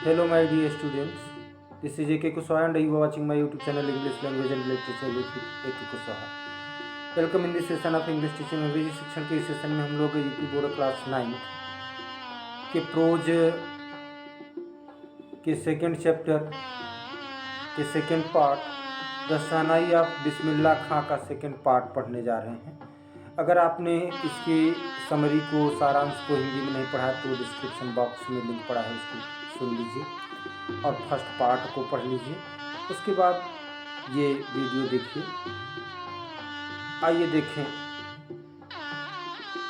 Hello, my dear students. This is A.K. Kuswaha and you are watching my YouTube channel English Language and Literature with A.K. Kuswaha. Welcome in this session of English teaching अंग्रेजी शिक्षण के इस session में हम लोग UP board class 9 के prose के second chapter के second part the shehnai of Bismillah Khan का सेकंड पार्ट पढ़ने जा रहे हैं। अगर आपने इसकी समरी को सारांश को हिंदी में नहीं पढ़ा तो डिस्क्रिप्शन बॉक्स में लिंक पड़ा है, उसको सुन लीजिए और फर्स्ट पार्ट को पढ़ लीजिए। उसके बाद ये वीडियो देखिए। आइए देखें।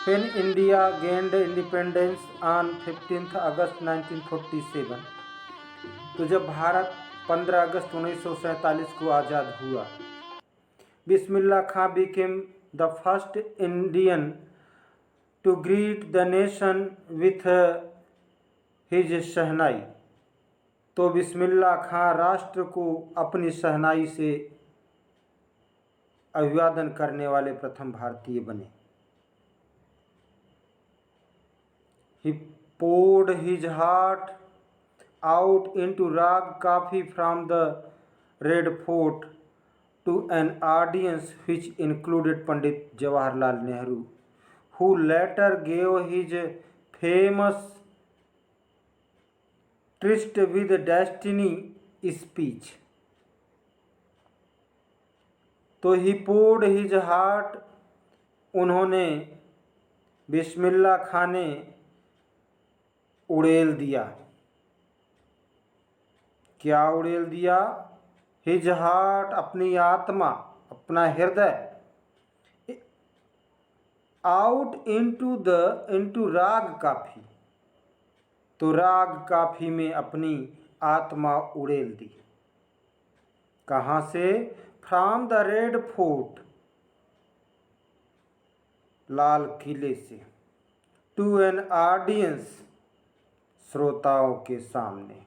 When India gained independence on 15 अगस्त 1947, तो जब भारत 15 अगस्त 1947 को आज़ाद हुआ, बिस्मिल्लाह खां became the first Indian to greet the nation with his शहनाई। तो बिस्मिल्लाह खां राष्ट्र को अपनी शहनाई से अभिवादन करने वाले प्रथम भारतीय बने। He poured his heart out into rag coffee from the Red Fort to an audience which included Pandit Jawaharlal Nehru, who later gave his famous Tryst with Destiny speech. तो ही poured his heart, उन्होंने बिस्मिल्लाह खां ने उड़ेल दिया। क्या उड़ेल दिया? His heart, अपनी आत्मा, अपना हृदय, आउट इनटू राग काफी, तो राग काफी में अपनी आत्मा उड़ेल दी। कहाँ से? फ्रॉम द रेड फोर्ट, लाल किले से, टू एन ऑडियंस, श्रोताओं के सामने।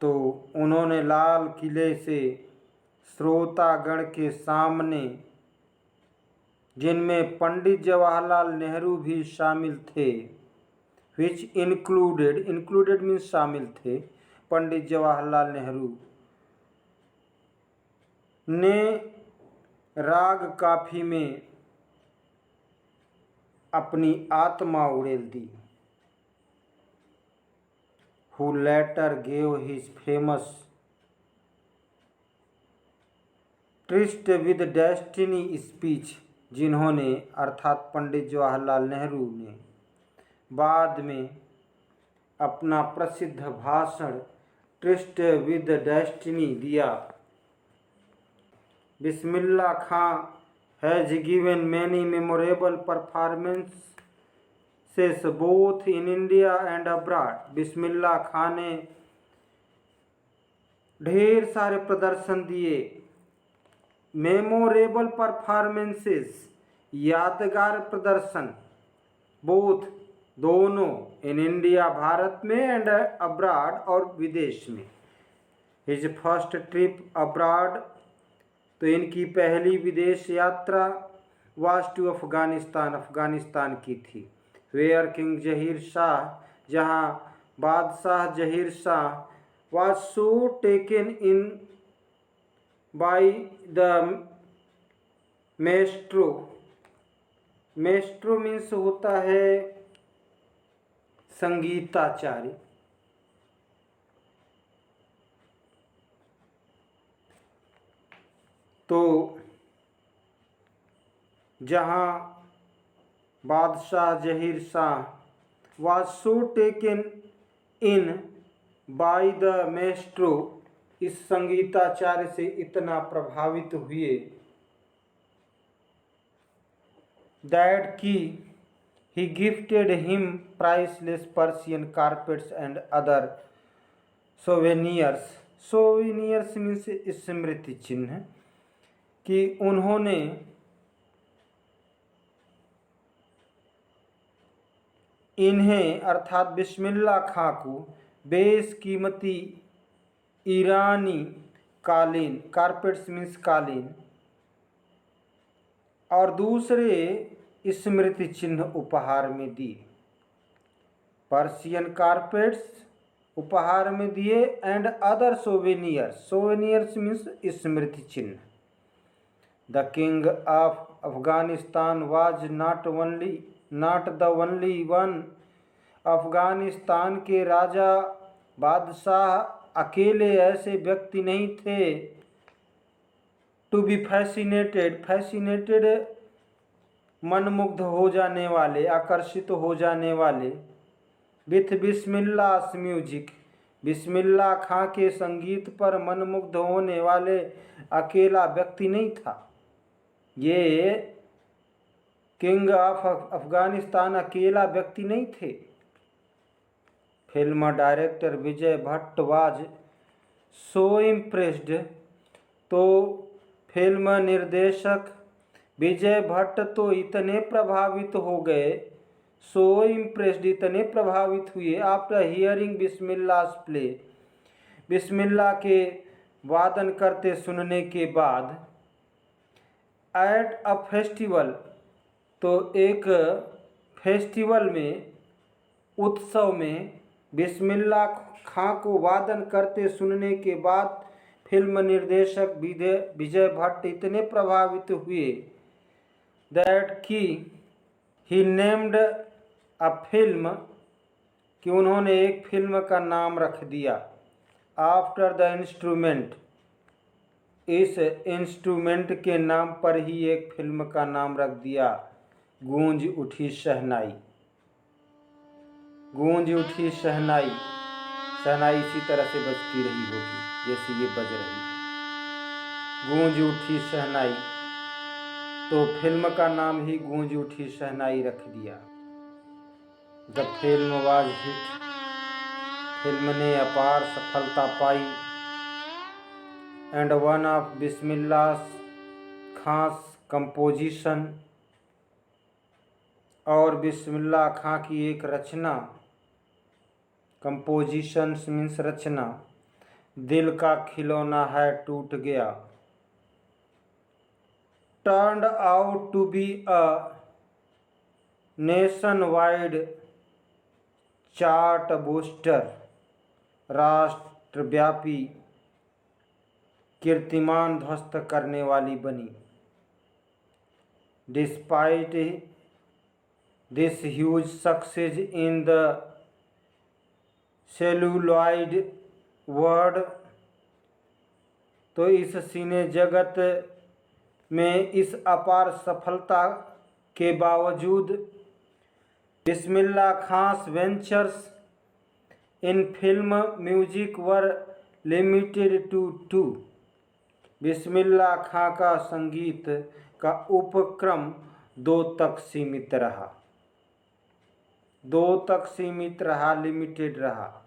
तो उन्होंने लाल किले से श्रोतागण के सामने, जिनमें पंडित जवाहरलाल नेहरू भी शामिल थे, विच इंक्लूडेड मीन्स शामिल थे, पंडित जवाहरलाल नेहरू ने राग काफी में अपनी आत्मा उड़ेल दी। Who later gave his famous Tryst with Destiny speech, जिन्होंने अर्थात पंडित जवाहरलाल नेहरू ने बाद में अपना प्रसिद्ध भाषण ट्रिस्ट विद डेस्टिनी दिया। बिस्मिल्लाह खां has given many memorable performances both in India and abroad. बिस्मिल्लाह खां ने ढेर सारे प्रदर्शन दिए। मेमोरेबल परफॉर्मेंसेस, यादगार प्रदर्शन, बोथ दोनों, इन इंडिया भारत में, एंड अब्राड और विदेश में। हिज फर्स्ट ट्रिप अब्राड, तो इनकी पहली विदेश यात्रा वाज टू अफगानिस्तान की थी। वेयर किंग जहीर शाह, जहां बादशाह Zahir Shah was so taken in by the maestro means होता है संगीताचार्य। तो जहाँ बादशाह Zahir Shah was so taken in by the maestro, इस संगीताचार्य से इतना प्रभावित हुए दैट की he gifted him priceless Persian carpets and other souvenirs. Souvenirs means स्मृति चिन्ह, कि उन्होंने इन्हें अर्थात बिस्मिल्लाह खां को बेशकीमती ईरानी कालीन, कारपेट्स मीन्स कालीन, और दूसरे स्मृति चिन्ह उपहार में दी। पर्शियन कारपेट्स उपहार में दिए and other souvenirs. Souvenirs means स्मृति चिन्ह। The king of Afghanistan was not the only one. Afghanistan के राजा बादशाह अकेले ऐसे व्यक्ति नहीं थे। टू बी फैसिनेटेड, फैसिनेटेड मनमुग्ध हो जाने वाले, आकर्षित हो जाने वाले, विथ बिस्मिल्लाह म्यूजिक, बिस्मिल्लाह खां के संगीत पर मनमुग्ध होने वाले अकेला व्यक्ति नहीं था। ये किंग ऑफ अफगानिस्तान अकेला व्यक्ति नहीं थे। Film director Vijay Bhatt was so impressed. तो फिल्म निर्देशक विजय भट्ट तो इतने प्रभावित हो गए, सो इम्प्रेस्ड इतने प्रभावित हुए, आफ्टर हियरिंग बिस्मिल्लाह प्ले, बिस्मिल्लाह के वादन करते सुनने के बाद, एट अ फेस्टिवल, तो एक फेस्टिवल में, उत्सव में बिस्मिल्लाह खां को वादन करते सुनने के बाद फिल्म निर्देशक विजय भट्ट इतने प्रभावित हुए दैट कि ही नेम्ड अ फिल्म, कि उन्होंने एक फिल्म का नाम रख दिया आफ्टर द इंस्ट्रूमेंट, इस इंस्ट्रूमेंट के नाम पर ही एक फिल्म का नाम रख दिया, गूंज उठी शहनाई। गूंज उठी शहनाई, शहनाई इसी तरह से बजती रही होगी जैसे ये बज रही है, गूंज उठी शहनाई। तो फिल्म का नाम ही गूंज उठी शहनाई रख दिया। The film was hit, film ने अपार सफलता पाई। एंड वन ऑफ बिस्मिल्लाह खास कंपोजिशन, और बिस्मिल्लाह खां की एक रचना, कंपोजिशन मीन्स रचना, दिल का खिलौना है टूट गया, turned out to be a nationwide chart booster, राष्ट्रव्यापी कीर्तिमान ध्वस्त करने वाली बनी। Despite this huge success in the celluloid world, तो इस सिने जगत में इस अपार सफलता के बावजूद Bismillah Khan's ventures in film music were limited to, Bismillah Khan का संगीत का उपक्रम 2 तक सीमित रहा, 2 तक सीमित रहा, लिमिटेड रहा।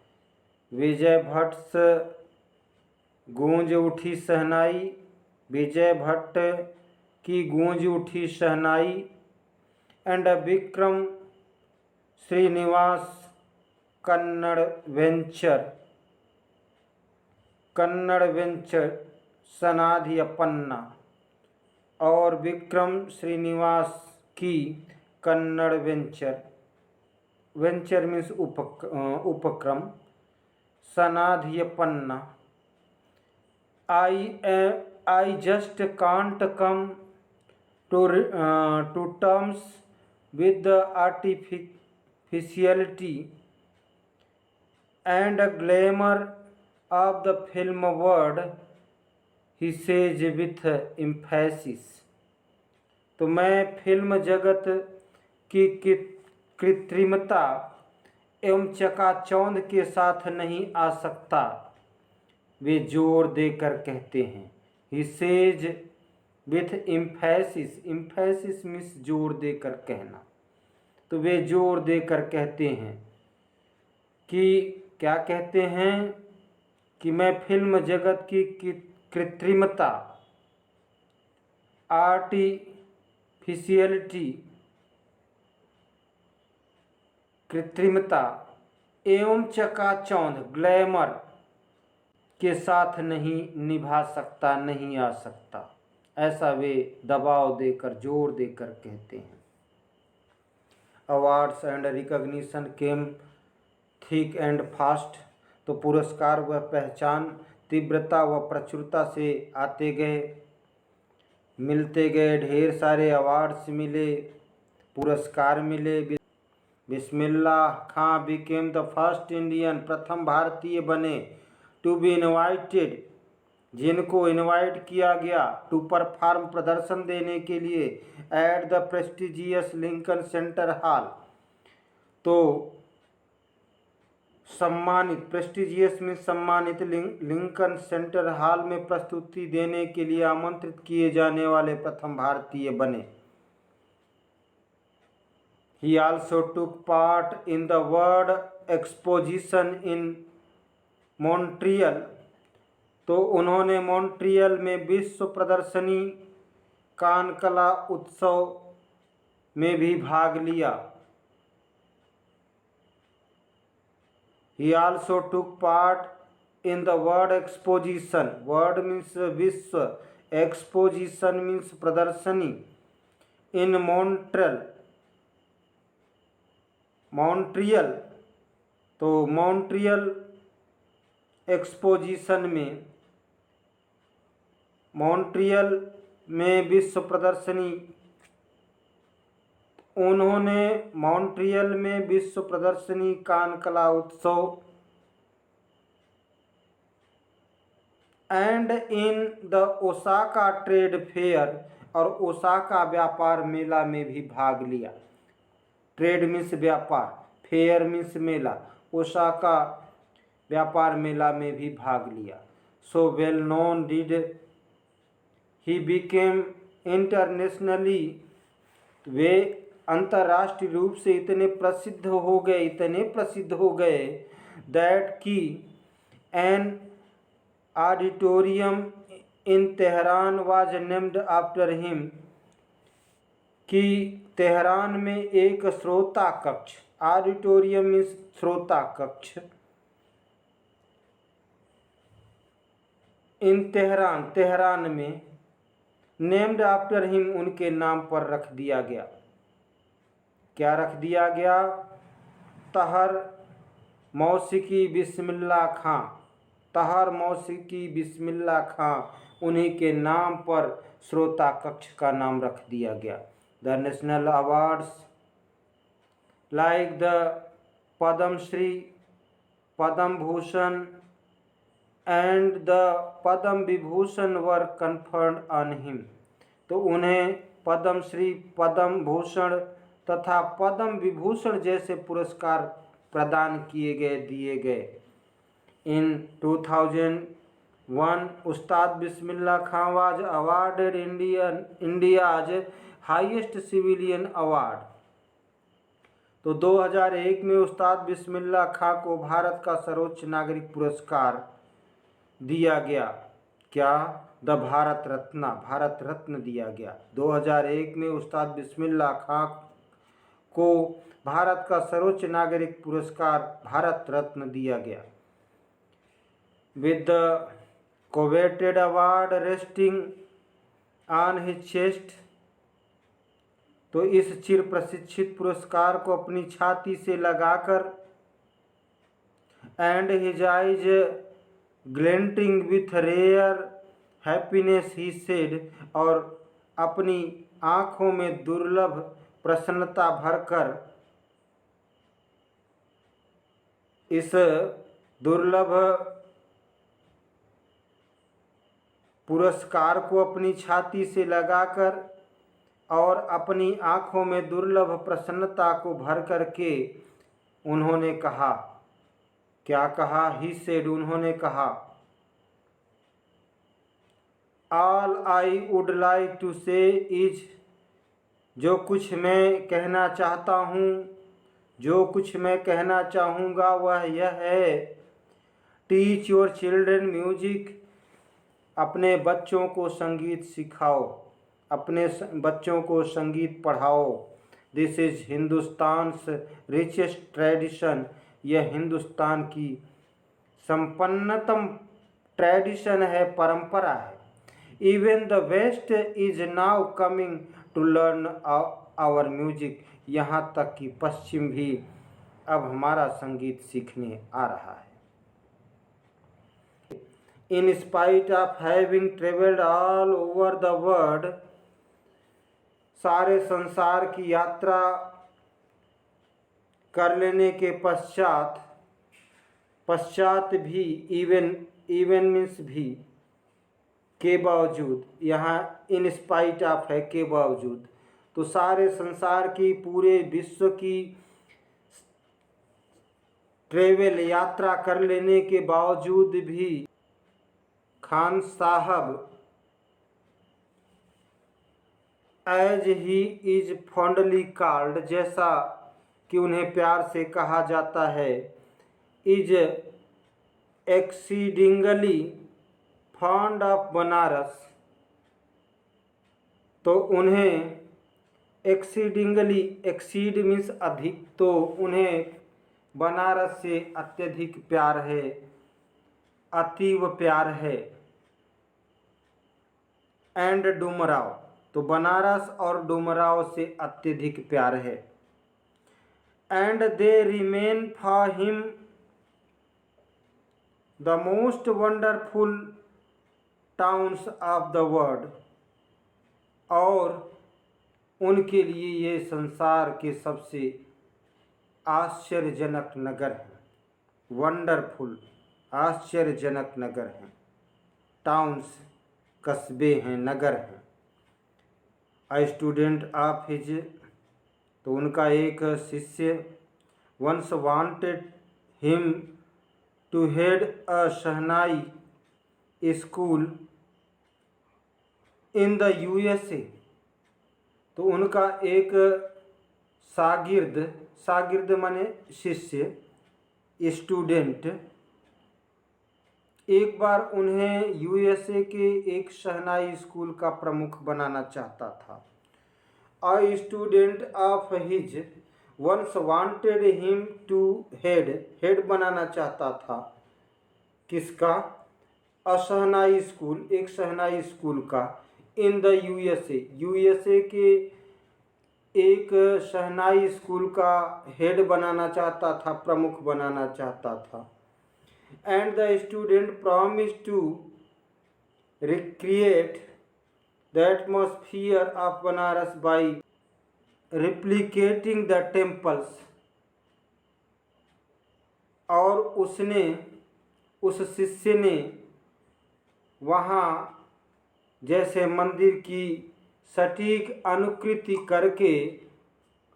विजय भट्ट गूंज उठी शहनाई, विजय भट्ट की गूंज उठी शहनाई एंड विक्रम श्रीनिवास कन्नड़ वेंचर सनाधि अपन्ना, और विक्रम श्रीनिवास की कन्नड़ वेंचर, वेंचर मीन्स उपक्रम, सनाधियपन्ना, I just can't come to terms with the artificiality and glamour of the film world, he says with emphasis। तो मैं फिल्म जगत की कृत्रिमता एवं चकाचौंध के साथ नहीं आ सकता, वे जोर देकर कहते हैं। He says with emphasis, emphasis means जोर देकर कहना, तो वे जोर देकर कहते हैं कि क्या कहते हैं कि मैं फिल्म जगत की कृत्रिमता, आर्टिफिशियलिटी, कृत्रिमता एवं चकाचौंध, ग्लैमर के साथ नहीं निभा सकता, नहीं आ सकता, ऐसा वे दबाव देकर, जोर देकर कहते हैं। Awards and recognition came thick and fast. तो पुरस्कार व पहचान तीव्रता व प्रचुरता से आते गए, मिलते गए, ढेर सारे अवार्ड्स मिले, पुरस्कार मिले। बिस्मिल्लाह खां बिकेम द फर्स्ट इंडियन, प्रथम भारतीय बने, टू बी इनवाइटेड, जिनको इनवाइट किया गया, टू परफॉर्म, प्रदर्शन देने के लिए, at the prestigious Lincoln centre hall, तो सम्मानित, प्रेस्टिजियस में सम्मानित, लिंकन सेंटर हॉल में प्रस्तुति देने के लिए आमंत्रित किए जाने वाले प्रथम भारतीय बने। He also took part in the World Exposition in Montreal, तो उन्होंने मॉन्ट्रियल में विश्व प्रदर्शनी कान कला उत्सव में भी भाग लिया। He also took part in the World Exposition, world means विश्व, exposition means प्रदर्शनी, in मॉन्ट्रियल, तो मॉन्ट्रियल एक्सपोजिशन में, मॉन्ट्रियल में विश्व प्रदर्शनी, उन्होंने मॉन्ट्रियल में विश्व प्रदर्शनी कान कला उत्सव, and in the Osaka trade fair, और ओसाका व्यापार मेला में भी भाग लिया। ट्रेड मीन्स व्यापार, फेयर मीन्स मेला, ओसाका व्यापार मेला में भी भाग लिया। So well known did he become internationally, वे अंतर्राष्ट्रीय रूप से इतने प्रसिद्ध हो गए, दैट की an auditorium in Tehran was named after him, कि तेहरान में एक श्रोता कक्ष, ऑडिटोरियम मीन्स श्रोता कक्ष, इन तेहरान, तेहरान में, नेम्ड आफ्टर हिम, उनके नाम पर रख दिया गया। क्या रख दिया गया? तहर मौसीकी बिस्मिल्लाह खां, तहर मौसीकी बिस्मिल्लाह खां, उन्हीं के नाम पर श्रोता कक्ष का नाम रख दिया गया। The national awards like the Padam Shri, Padam Bhushan and the Padam Vibhushan were conferred on him, तो उन्हें पद्म श्री, पद्म भूषण तथा पद्म विभूषण जैसे पुरस्कार प्रदान किए गए, दिए गए। In 2001 Ustad Bismillah Khan was awarded India's highest civilian award, तो 2001 में उस्ताद बिस्मिल्लाह खां को भारत का सर्वोच्च नागरिक पुरस्कार दिया गया। क्या? द भारत रत्न, भारत रत्न दिया गया। 2001 में उस्ताद बिस्मिल्लाह खां को भारत का सर्वोच्च नागरिक पुरस्कार भारत रत्न दिया गया। With the coveted award resting on his chest, तो इस चिर प्रशिक्षित पुरस्कार को अपनी छाती से लगाकर, and his eyes glinting with rare happiness he said, और अपनी आँखों में दुर्लभ प्रसन्नता भरकर इस दुर्लभ पुरस्कार को अपनी छाती से लगाकर और अपनी आँखों में दुर्लभ प्रसन्नता को भर करके उन्होंने कहा। क्या कहा? ही सेड, उन्होंने कहा, all I would like to say is, जो कुछ मैं कहना चाहता हूँ, जो कुछ मैं कहना चाहूँगा वह यह है, टीच योर चिल्ड्रन म्यूजिक, अपने बच्चों को संगीत सिखाओ, अपने बच्चों को संगीत पढ़ाओ। This is Hindustan's richest tradition, यह हिंदुस्तान की संपन्नतम ट्रेडिशन है, परंपरा है। Even the west is now coming to learn our music, यहाँ तक कि पश्चिम भी अब हमारा संगीत सीखने आ रहा है। In spite of having travelled all over the world, सारे संसार की यात्रा कर लेने के पश्चात भी, इवन मीन्स भी, के बावजूद, यहाँ इन स्पाइट ऑफ है के बावजूद, तो सारे संसार की, पूरे विश्व की ट्रेवल यात्रा कर लेने के बावजूद भी Khan Sahab as he is fondly called, जैसा कि उन्हें प्यार से कहा जाता है, is exceedingly fond of Banaras, तो उन्हें एक्सीडिंगली, एक्सीड मीन्स अधिक, तो उन्हें बनारस से अत्यधिक प्यार है, अतीव प्यार है। एंड डुमराव, तो बनारस और डुमराव से अत्यधिक प्यार है। And they remain for him the most wonderful towns of the world, और उनके लिए ये संसार के सबसे आश्चर्यजनक नगर हैं। वंडरफुल, आश्चर्यजनक नगर हैं। टाउन्स, कस्बे हैं, नगर हैं। अ स्टूडेंट ऑफ हिज, तो उनका एक शिष्य, once wanted him to head a shehnai school in the USA, तो उनका एक शागिर्द माने शिष्य, स्टूडेंट, एक बार उन्हें यूएसए के एक शहनाई स्कूल का प्रमुख बनाना चाहता था। A student of his once wanted him to head बनाना चाहता था, किसका? शहनाई स्कूल, एक शहनाई स्कूल का, इन द यूएसए के एक शहनाई स्कूल का हेड बनाना चाहता था, प्रमुख बनाना चाहता था। And the student promise to recreate the atmosphere of Banaras by replicating the temples, और उस शिष्य ने वहाँ जैसे मंदिर की सटीक अनुकृति करके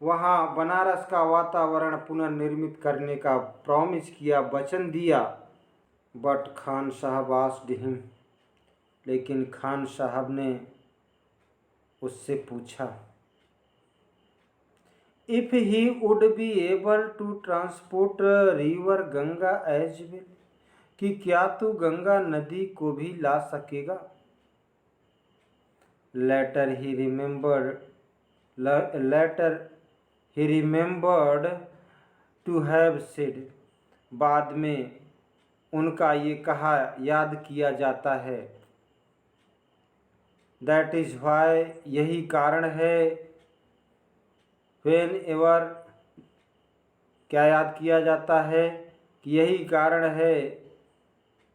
वहाँ बनारस का वातावरण पुनर्निर्मित करने का प्रॉमिस किया, वचन दिया। बट खान साहब आस्क्ड हिम, लेकिन खान साहब ने उससे पूछा, if he would be able to transport river Ganga as well, कि क्या तू गंगा नदी को भी ला सकेगा? Later he remembered to have said, बाद में उनका ये कहा याद किया जाता है। दैट इज वाई, यही कारण है। व्हेन एवर, क्या याद किया जाता है? कि यही कारण है,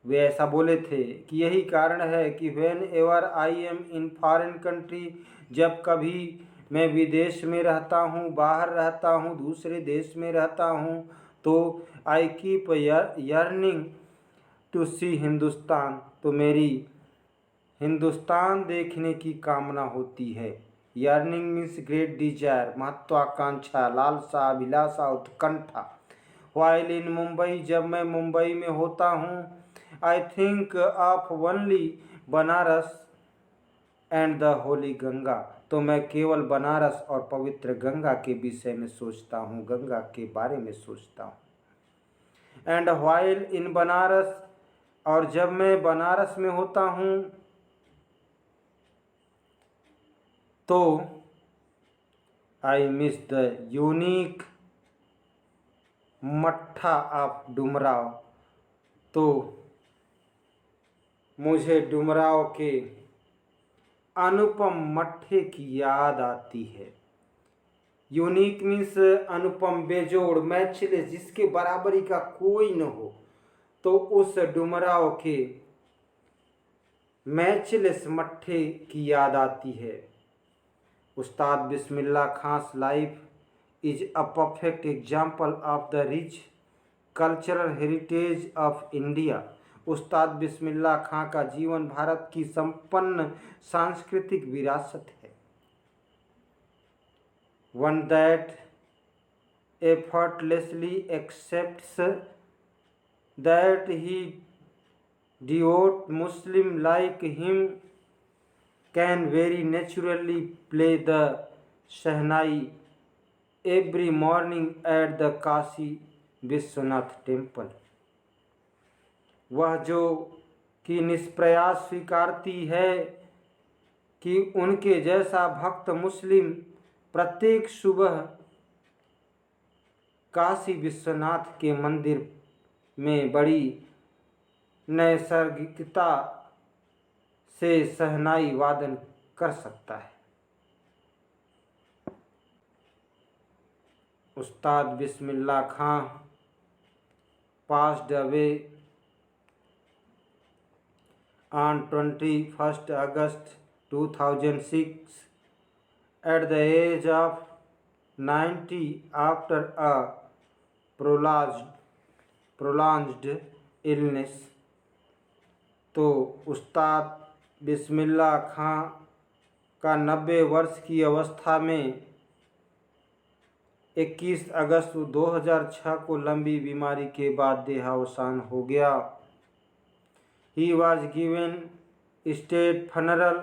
वे ऐसा बोले थे कि यही कारण है कि when ever I am in foreign country, जब कभी मैं विदेश में रहता हूँ, बाहर रहता हूँ, दूसरे देश में रहता हूँ, तो आई कीप यर्निंग टू सी हिंदुस्तान, तो मेरी हिंदुस्तान देखने की कामना होती है। यर्निंग मीन्स ग्रेट डिजायर, महत्वाकांक्षा, लालसा, अभिलाषा, उत्कंठा। वाइल इन मुंबई, जब मैं मुंबई में होता हूँ, I think of only Banaras and the Holi Ganga, तो मैं केवल बनारस और पवित्र गंगा के विषय में सोचता हूँ, गंगा के बारे में सोचता हूँ। एंड वाइल इन बनारस, और जब मैं बनारस में होता हूँ, तो आई मिस द यूनिक मट्ठा ऑफ डुमराव, तो मुझे डुमराव के अनुपम मट्ठे की याद आती है। यूनिक मीन्स अनुपम, बेजोड़, मैचलेस, जिसके बराबरी का कोई न हो, तो उस डुमराव के मैचलेस मट्ठे की याद आती है। Ustad Bismillah Khan's life is a perfect example of the rich cultural heritage of India. Ustad Bismillah Khan का जीवन भारत की संपन्न सांस्कृतिक विरासत है। One that effortlessly accepts that he devout Muslim like him can very naturally play the Shahnai every morning at the Kashi Vishwanath temple। वह जो कि निष्प्रयास स्वीकारती है कि उनके जैसा भक्त मुस्लिम प्रत्येक सुबह काशी विश्वनाथ के मंदिर में बड़ी नैसर्गिकता से शहनाई वादन कर सकता है। उस्ताद बिस्मिल्लाह खां passed away on 21st August 2006 at the age of 90 after a prolonged illness। तो उस्ताद बिस्मिल्लाह खां का 90 वर्ष की अवस्था में 21 अगस्त 2006 को लंबी बीमारी के बाद देहावसान हो गया। He was given state funeral।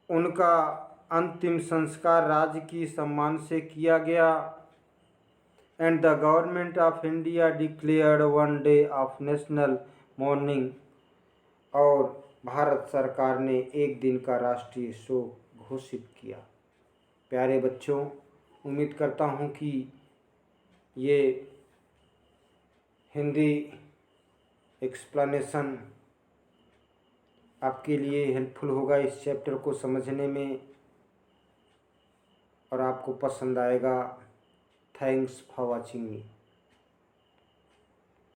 उनका अंतिम संस्कार राजकीय सम्मान से किया गया। And the government of India declared one day of national morning. और भारत सरकार ने एक दिन का राष्ट्रीय शोक घोषित किया। प्यारे बच्चों, उम्मीद करता हूँ कि ये हिंदी एक्सप्लेनेशन आपके लिए हेल्पफुल होगा इस चैप्टर को समझने में, और आपको पसंद आएगा। Thanks for watching me.